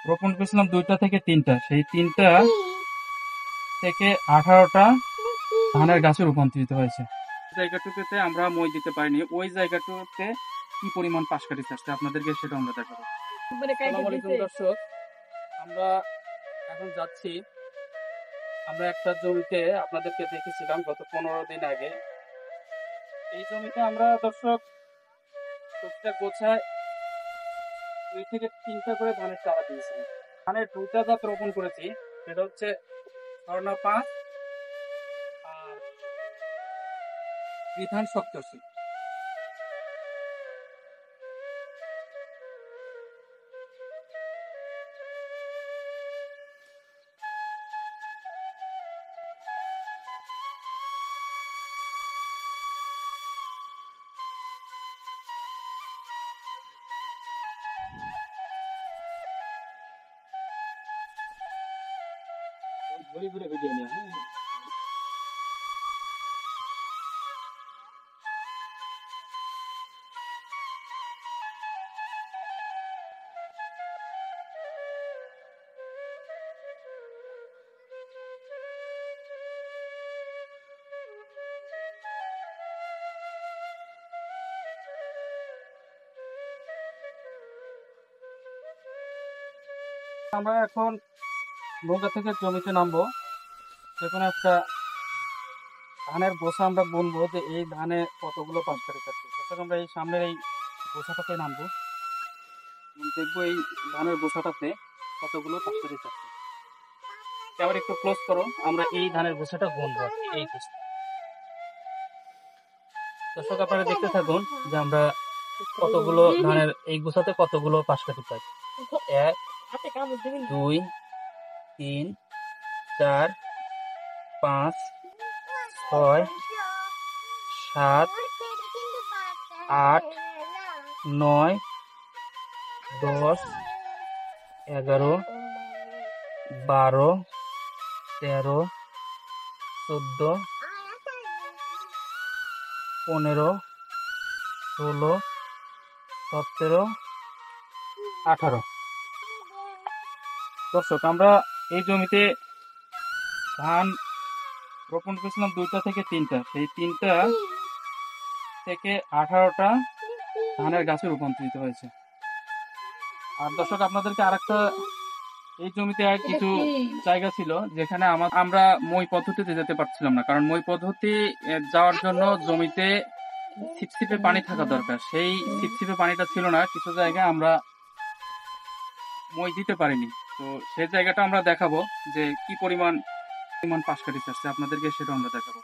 রোপণ করেছিলাম 2টা থেকে 3টা, সেই 3টা থেকে 18টা ধানের গাছে রূপান্তরিত হয়েছে। জায়গাটুকুতে আমরা মই দিতে পারিনি, ওই জায়গাটুকুতে কি পরিমাণ পাশ কাটিতে আসছে আপনাদেরকে সেটা আমরা দেখাবো। আসসালামু আলাইকুম দর্শক, আমরা এখন যাচ্ছি, আমরা একটা জমিতে আপনাদেরকে দেখেছিলাম গত 15 দিন আগে। এই জমিতে আমরা দর্শক প্রত্যেক গোছায় 2 থেকে 3টা করে ধানের চারা দিয়েছিলাম। ধানের 2টা জাত রোপণ করেছি, সেটা হচ্ছে স্বর্ণ 5 আর বিধান 87। ঘুরে ঘুরে ভিডিও নিয়ে, হ্যাঁ। আমরা এখন নৌকা থেকে জমিতে নামবো, যেকোনো একটা ধানের বোসা আমরা বুনবো যে এই ধানে কতগুলো পাশ কাটি থাকছে। অর্থাৎ আমরা এই সামনের এই বোসাটাতে নামবো, দেখবো এই ধানের বোসাটাতে কতগুলো পাশ কাটি থাকছে। আবার একটু ক্লোজ করো, আমরা এই ধানের বোসাটা বুনবো আর কি, এই বোসা। দর্শক আপনারা দেখতে থাকুন যে আমরা কতগুলো ধানের এই গোছাতে কতগুলো পাশ কাটি পাই। 1 2 3 4 5 6 7 8 9 10 11 12 13 14 15 16 17 18। দর্শক আমরা এই জমিতে ধান রোপণ করেছিলাম 2টা থেকে 3টা, সেই 3টা থেকে 18টা ধানের গাছে রূপান্তরিত হয়েছে। আর দর্শক আপনাদেরকে আরেকটা, এই জমিতে কিছু জায়গা ছিল যেখানে আমরা মই পদ্ধতিতে যেতে পারছিলাম না, কারণ মই পদ্ধতি যাওয়ার জন্য জমিতে ছিপছিপে পানি থাকা দরকার, সেই ছিপছিপে পানিটা ছিল না, কিছু জায়গায় আমরা মই দিতে পারিনি। তো সেই জায়গাটা আমরা দেখাবো যে কি পরিমাণ পাশ কাটি আসছে, আপনাদেরকে সেটা আমরা দেখাবো।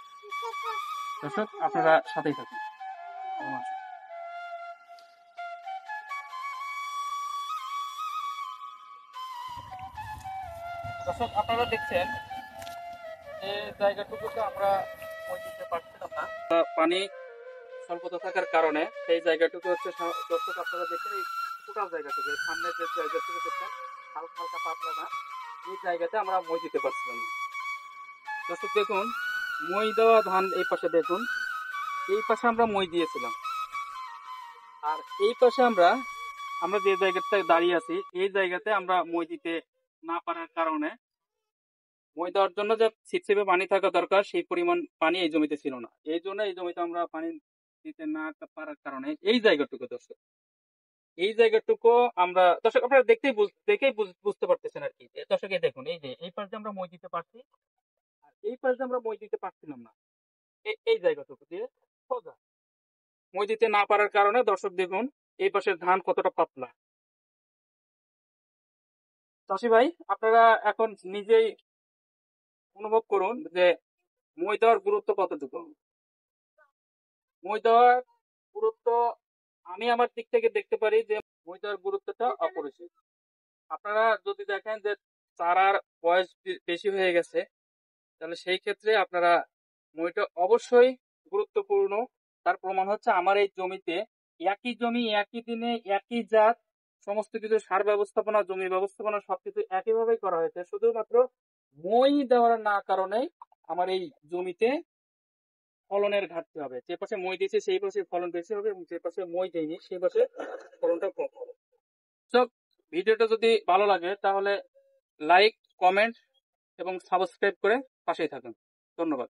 দর্শক আপনারা সাথেই থাকুন। দর্শক আপনারা দেখছেন যে জায়গাটুকুতে আমরা মই দিতে পারছিলাম না, পানি স্বল্পতা থাকার কারণে। সেই জায়গাটুকু হচ্ছে দর্শক আপনারা দেখছেন এই টোটাল জায়গাটুকু, সামনে যে জায়গাটুকু দেখছেন হালকা হালকা পাতলা না, এই জায়গাতে আমরা মই দিতে পারছিলাম না। দর্শক দেখুন, মই দেওয়া ধান এই পাশে দেখুন, এই পাশে আমরা মই দিয়েছিলাম, আর এই পাশে আমরা আমরা যে জায়গাটায় দাঁড়িয়ে আছি এই জায়গাতে আমরা মই দিতে না পারার কারণে, মই দেওয়ার জন্য যে ছিপছিপে পানি থাকা দরকার সেই পরিমাণ পানি এই জমিতে ছিল না, এই জন্য এই জমিতে আমরা পানি দিতে না পারার কারণে এই জায়গাটুকু দর্শক, এই জায়গাটুকু আমরা দর্শক আপনারা দেখেই বুঝতে পারতেছেন আর কি। দর্শক এই দেখুন, এই যে এই পাশে আমরা মই দিতে পারছি, আর এই পাশে আমরা মই দিতে পারছিলাম না, এই জায়গাটুকু দিয়ে সোজা মই দিতে না পারার কারণে দর্শক দেখুন এই পাশের ধান কতটা পাতলা। চাষি ভাই আপনারা এখন নিজেই অনুভব করুন যে মই দেওয়ার গুরুত্ব কতটুকু। মই দেওয়ার গুরুত্ব আমি আমার দিক থেকে দেখতে পারি যে মই দেওয়ার গুরুত্বটা অপরিসীম। আপনারা যদি দেখেন যে চারার বয়স বেশি হয়ে গেছে, তাহলে সেই ক্ষেত্রে আপনারা মইটা অবশ্যই গুরুত্বপূর্ণ। তার প্রমাণ হচ্ছে আমার এই জমিতে একই জমি একই দিনে একই জাত সমস্ত কিছু সার ব্যবস্থাপনা জমি ব্যবস্থাপনা সবকিছু একইভাবেই করা হয়েছে, শুধুমাত্র মই দেওয়ার না কারণে আমার এই জমিতে ফলনের ঘাটতি হবে। যে পাশে মই দিয়েছে সেই পাশে ফলন বেশি হবে, এবং যে পাশে মই দেয়নি সেই পাশে ফলনটা কম হবে। সব ভিডিওটা যদি ভালো লাগে তাহলে লাইক, কমেন্ট এবং সাবস্ক্রাইব করে পাশেই থাকুন। ধন্যবাদ।